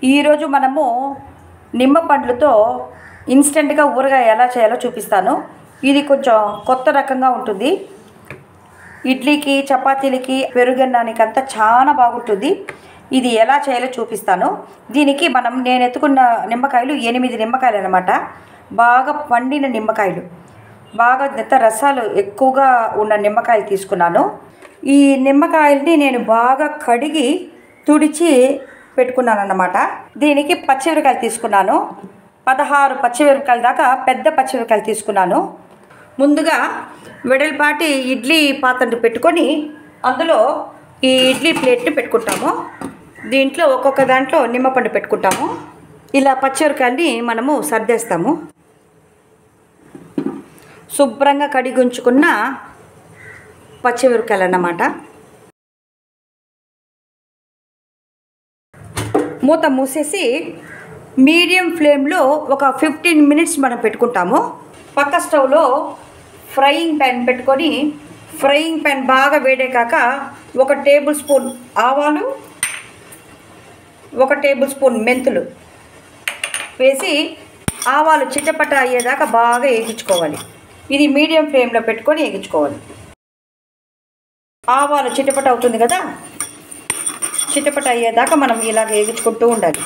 ఈరోజు మనము నిమ్మ పండ్లతో ఇన్స్టెంట్గా ఊరగాయ ఎలా చేయాలో చూపిస్తాను. ఇది కొంచెం కొత్త రకంగా ఉంటుంది. ఇడ్లీకి, చపాతీలకి, పెరుగన్నానికి అంతా చాలా బాగుంటుంది. ఇది ఎలా చేయాలో చూపిస్తాను. దీనికి నేను ఎత్తుకున్న నిమ్మకాయలు 8 నిమ్మకాయలు అన్నమాట. బాగా పండిన నిమ్మకాయలు, బాగా రసాలు ఎక్కువగా ఉన్న నిమ్మకాయలు తీసుకున్నాను. ఈ నిమ్మకాయల్ని నేను బాగా కడిగి తుడిచి పెట్టుకున్నాను అన్నమాట. దీనికి పచ్చిమిరకాయలు తీసుకున్నాను. 16 పచ్చిమిరపకాయల దాకా పెద్ద పచ్చిమిరపకాయలు తీసుకున్నాను. ముందుగా వెడల్పాటి ఇడ్లీ పాత్రను పెట్టుకొని అందులో ఈ ఇడ్లీ ప్లేట్ని పెట్టుకుంటాము. దీంట్లో ఒక్కొక్క దాంట్లో నిమ్మపండు పెట్టుకుంటాము. ఇలా పచ్చిమిరపకాయల్ని మనము సర్దేస్తాము. శుభ్రంగా కడిగి ఉంచుకున్న పచ్చిమిరపకాయలు అన్నమాట. మూత మూసేసి మీడియం ఫ్లేమ్లో ఒక 15 మినిట్స్ మనం పెట్టుకుంటాము. పక్క స్టవ్లో ఫ్రైయింగ్ ప్యాన్ పెట్టుకొని ఫ్రైయింగ్ ప్యాన్ బాగా వేడేకాక 1 టేబుల్ స్పూన్ ఆవాలు, 1 టేబుల్ స్పూన్ మెంతులు వేసి ఆవాలు చిటపట అయ్యేదాకా బాగా వేగించుకోవాలి. ఇది మీడియం ఫ్లేమ్లో పెట్టుకొని వేగించుకోవాలి. ఆవాలు చిటపట అవుతుంది కదా, చిటపట అయ్యేదాకా మనం ఇలాగ వేగించుకుంటూ ఉండాలి.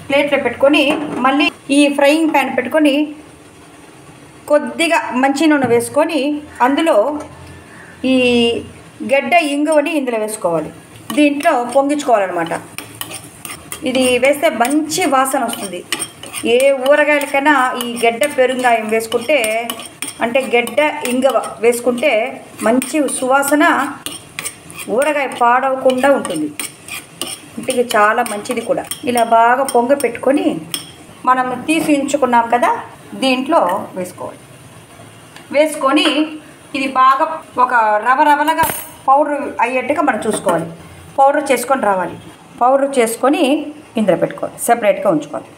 ప్లేట్లో పెట్టుకొని మళ్ళీ ఈ ఫ్రైయింగ్ ప్యాన్ పెట్టుకొని కొద్దిగా మంచి నూనె వేసుకొని అందులో ఈ గడ్డ ఇంగువని ఇందులో వేసుకోవాలి. దీంట్లో పొంగించుకోవాలన్నమాట. ఇది వేస్తే మంచి వాసన వస్తుంది. ఏ ఊరగాయలకైనా ఈ గడ్డ పెరుగాయం వేసుకుంటే, అంటే గడ్డ ఇంగువ వేసుకుంటే మంచి సువాసన, ఊరగాయ పాడవకుండా ఉంటుంది. ఇంటికి చాలా మంచిది కూడా. ఇలా బాగా పొంగ పెట్టుకొని మనం తీసి ఉంచుకున్నాం కదా, దీంట్లో వేసుకోవాలి. వేసుకొని ఇది బాగా ఒక రవరవలుగా పౌడర్ అయ్యేట్టుగా మనం చూసుకోవాలి. పౌడర్ చేసుకొని రావాలి. పౌడర్ చేసుకొని ఇందులో పెట్టుకోవాలి, సెపరేట్గా ఉంచుకోవాలి.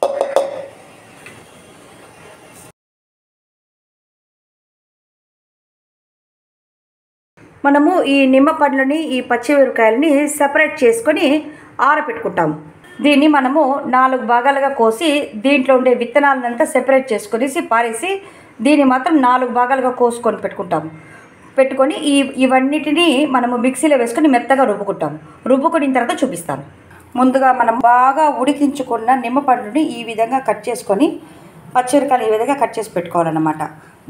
మనము ఈ నిమ్మ పండ్లని, ఈ పచ్చిమిరపకాయలని సెపరేట్ చేసుకొని ఆరబెట్టుకుంటాము. దీన్ని మనము 4 భాగాలుగా కోసి దీంట్లో ఉండే విత్తనాలంతా సెపరేట్ చేసుకొనేసి పారేసి దీన్ని మాత్రం 4 భాగాలుగా కోసుకొని పెట్టుకొని ఇవన్నిటినీ మనము మిక్సీలో వేసుకొని మెత్తగా రుబ్బుకుంటాము. రుబ్బుకున్న తర్వాత చూపిస్తాను. ముందుగా మనం బాగా ఉడికించుకున్న నిమ్మ పండుని ఈ విధంగా కట్ చేసుకొని పచ్చిమిరపకాయలు ఈ విధంగా కట్ చేసి పెట్టుకోవాలన్నమాట.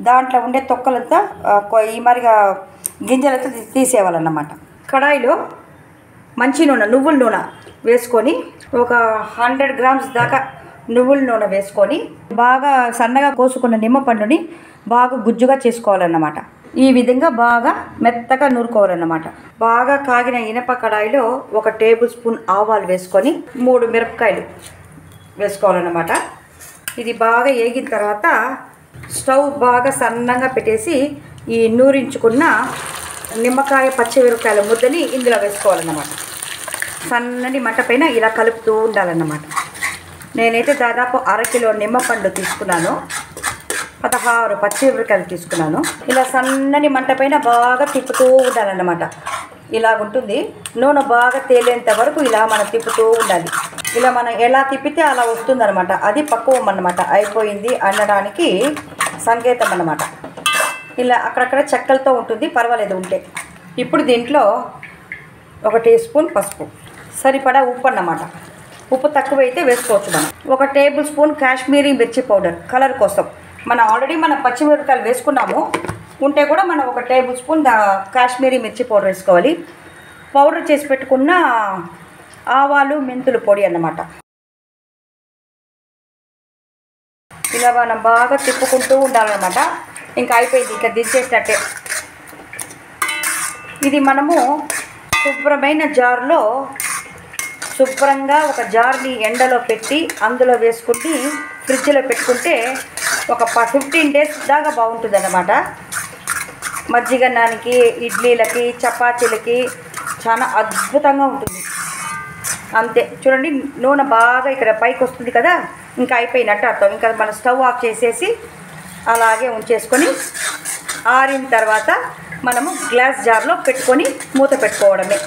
దాంట్లో ఉండే తొక్కలంతా ఈ మరిగా గింజలతో తీసేయాలన్నమాట. కడాయిలో మంచి నూనె, నువ్వుల నూనె వేసుకొని ఒక 100 గ్రామ్స్ దాకా నువ్వుల నూనె వేసుకొని బాగా సన్నగా కోసుకున్న నిమ్మ పండుని బాగా గుజ్జుగా చేసుకోవాలన్నమాట. ఈ విధంగా బాగా మెత్తగా నూరుకోవాలన్నమాట. బాగా కాగిన ఇనప కడాయిలో 1 టేబుల్ స్పూన్ ఆవాలు వేసుకొని 3 మిరపకాయలు వేసుకోవాలన్నమాట. ఇది బాగా వేగిన తర్వాత స్టవ్ బాగా సన్నగా పెట్టేసి ఈ నూరించుకున్న నిమ్మకాయ పచ్చిమిరపకాయల ముద్దని ఇందులో వేసుకోవాలన్నమాట. సన్నని మంట పైన ఇలా కలుపుతూ ఉండాలన్నమాట. నేనైతే దాదాపు 1/2 కిలో నిమ్మపండు తీసుకున్నాను, 16 పచ్చిమిరపకాయలు తీసుకున్నాను. ఇలా సన్నని మంట పైన బాగా తిప్పుతూ ఉండాలన్నమాట. ఇలాగుంటుంది. నూనె బాగా తేలేంత వరకు ఇలా మనం తిప్పుతూ ఉండాలి. ఇలా మనం ఎలా తిప్పితే అలా వస్తుందన్నమాట. అది పక్వం అన్నమాట. అయిపోయింది అనడానికి సంకేతం అన్నమాట. ఇలా అక్కడక్కడ చెక్కలతో ఉంటుంది, పర్వాలేదు ఉంటే. ఇప్పుడు దీంట్లో 1 టీ స్పూన్ పసుపు, సరిపడా ఉప్పు అన్నమాట. ఉప్పు తక్కువైతే వేసుకోవచ్చు మనం. 1 టేబుల్ స్పూన్ కాశ్మీరీ మిర్చి పౌడర్, కలర్ కోసం. మనం ఆల్రెడీ పచ్చిమిరపకాయలు వేసుకున్నాము. ఉంటే కూడా మనం 1 టేబుల్ స్పూన్ కాశ్మీరీ మిర్చి పౌడర్ వేసుకోవాలి. పౌడర్ చేసి పెట్టుకున్న ఆవాలు, మెంతులు పొడి అన్నమాట. ఇలా మనం బాగా తిప్పుకుంటూ ఉండాలన్నమాట. ఇంకా అయిపోయింది, ఇంకా దించేసినట్టే. ఇది మనము శుభ్రమైన జార్లో శుభ్రంగా ఒక జార్ని ఎండలో పెట్టి అందులో వేసుకుని ఫ్రిడ్జ్లో పెట్టుకుంటే ఒక 15 డేస్ దాకా బాగుంటుంది అన్నమాట. మజ్జిగన్నానికి, ఇడ్లీలకి, చపాతీలకి చాలా అద్భుతంగా ఉంటుంది. అంతే. చూడండి, నూనె బాగా ఇక్కడ పైకి వస్తుంది కదా, ఇంకా అయిపోయినట్టు అర్థం. ఇంకా మనం స్టవ్ ఆఫ్ చేసేసి అలాగే ఉంచేసుకొని ఆరిన తర్వాత మనము గ్లాస్ జార్లో పెట్టుకొని మూత పెట్టుకోవడమే.